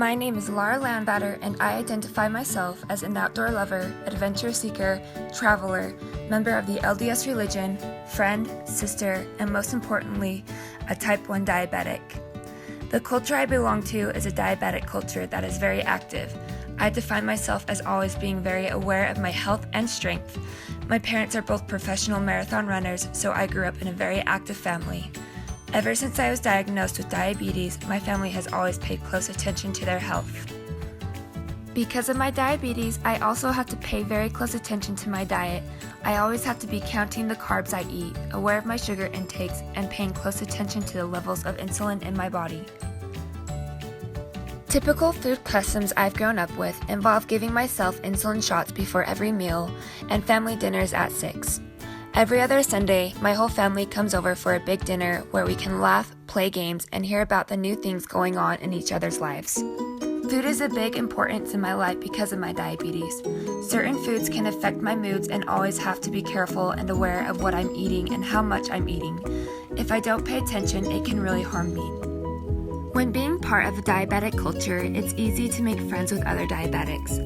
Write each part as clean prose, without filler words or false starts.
My name is Lara Landbatter, and I identify myself as an outdoor lover, adventure seeker, traveler, member of the LDS religion, friend, sister, and most importantly, a type 1 diabetic. The culture I belong to is a diabetic culture that is very active. I define myself as always being very aware of my health and strength. My parents are both professional marathon runners, so I grew up in a very active family. Ever since I was diagnosed with diabetes, my family has always paid close attention to their health. Because of my diabetes, I also have to pay very close attention to my diet. I always have to be counting the carbs I eat, aware of my sugar intakes, and paying close attention to the levels of insulin in my body. Typical food customs I've grown up with involve giving myself insulin shots before every meal and family dinners at 6. Every other Sunday, my whole family comes over for a big dinner where we can laugh, play games, and hear about the new things going on in each other's lives. Food is a big importance in my life because of my diabetes. Certain foods can affect my moods and always have to be careful and aware of what I'm eating and how much I'm eating. If I don't pay attention, it can really harm me. When being part of a diabetic culture, it's easy to make friends with other diabetics.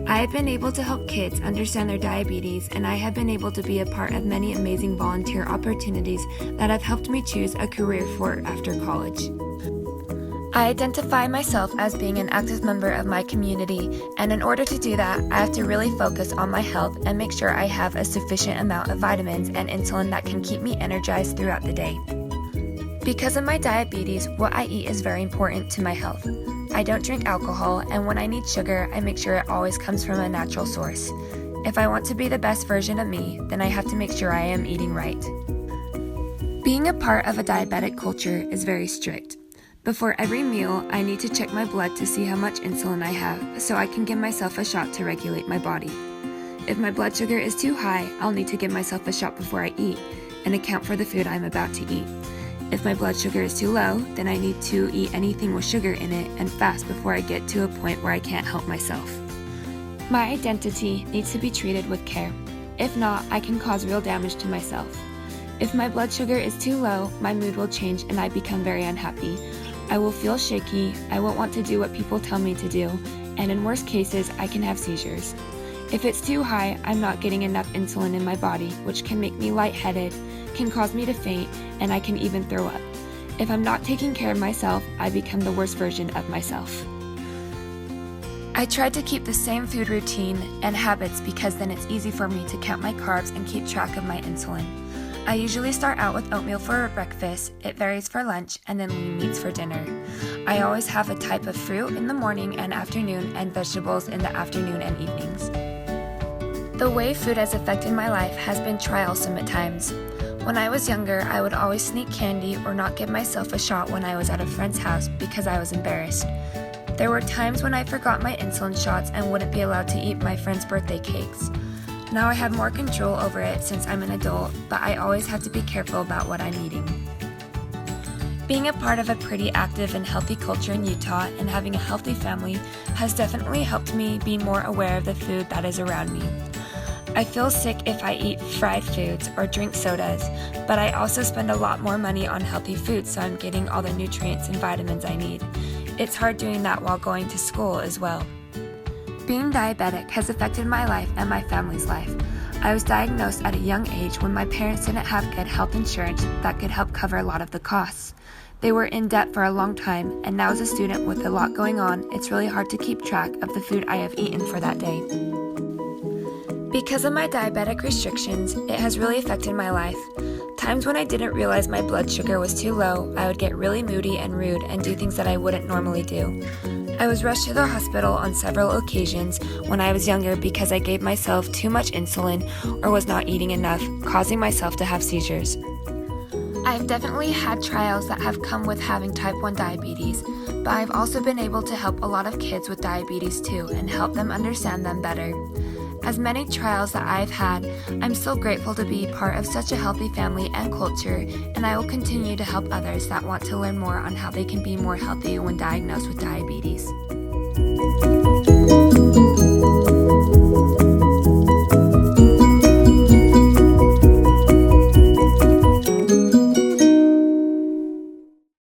I have been able to help kids understand their diabetes, and I have been able to be a part of many amazing volunteer opportunities that have helped me choose a career for after college. I identify myself as being an active member of my community, and in order to do that, I have to really focus on my health and make sure I have a sufficient amount of vitamins and insulin that can keep me energized throughout the day. Because of my diabetes, what I eat is very important to my health. I don't drink alcohol, and when I need sugar, I make sure it always comes from a natural source. If I want to be the best version of me, then I have to make sure I am eating right. Being a part of a diabetic culture is very strict. Before every meal, I need to check my blood to see how much insulin I have so I can give myself a shot to regulate my body. If my blood sugar is too high, I'll need to give myself a shot before I eat and account for the food I'm about to eat. If my blood sugar is too low, then I need to eat anything with sugar in it and fast before I get to a point where I can't help myself. My identity needs to be treated with care. If not, I can cause real damage to myself. If my blood sugar is too low, my mood will change and I become very unhappy. I will feel shaky, I won't want to do what people tell me to do, and in worst cases, I can have seizures. If it's too high, I'm not getting enough insulin in my body, which can make me lightheaded, can cause me to faint, and I can even throw up. If I'm not taking care of myself, I become the worst version of myself. I try to keep the same food routine and habits because then it's easy for me to count my carbs and keep track of my insulin. I usually start out with oatmeal for breakfast, it varies for lunch, and then lean meats for dinner. I always have a type of fruit in the morning and afternoon and vegetables in the afternoon and evenings. The way food has affected my life has been trialsome at times. When I was younger, I would always sneak candy or not give myself a shot when I was at a friend's house because I was embarrassed. There were times when I forgot my insulin shots and wouldn't be allowed to eat my friend's birthday cakes. Now I have more control over it since I'm an adult, but I always have to be careful about what I'm eating. Being a part of a pretty active and healthy culture in Utah and having a healthy family has definitely helped me be more aware of the food that is around me. I feel sick if I eat fried foods or drink sodas, but I also spend a lot more money on healthy foods, so I'm getting all the nutrients and vitamins I need. It's hard doing that while going to school as well. Being diabetic has affected my life and my family's life. I was diagnosed at a young age when my parents didn't have good health insurance that could help cover a lot of the costs. They were in debt for a long time, and now as a student with a lot going on, it's really hard to keep track of the food I have eaten for that day. Because of my diabetic restrictions, it has really affected my life. Times when I didn't realize my blood sugar was too low, I would get really moody and rude and do things that I wouldn't normally do. I was rushed to the hospital on several occasions when I was younger because I gave myself too much insulin or was not eating enough, causing myself to have seizures. I've definitely had trials that have come with having type 1 diabetes, but I've also been able to help a lot of kids with diabetes too and help them understand them better. As many trials that I've had, I'm so grateful to be part of such a healthy family and culture, and I will continue to help others that want to learn more on how they can be more healthy when diagnosed with diabetes.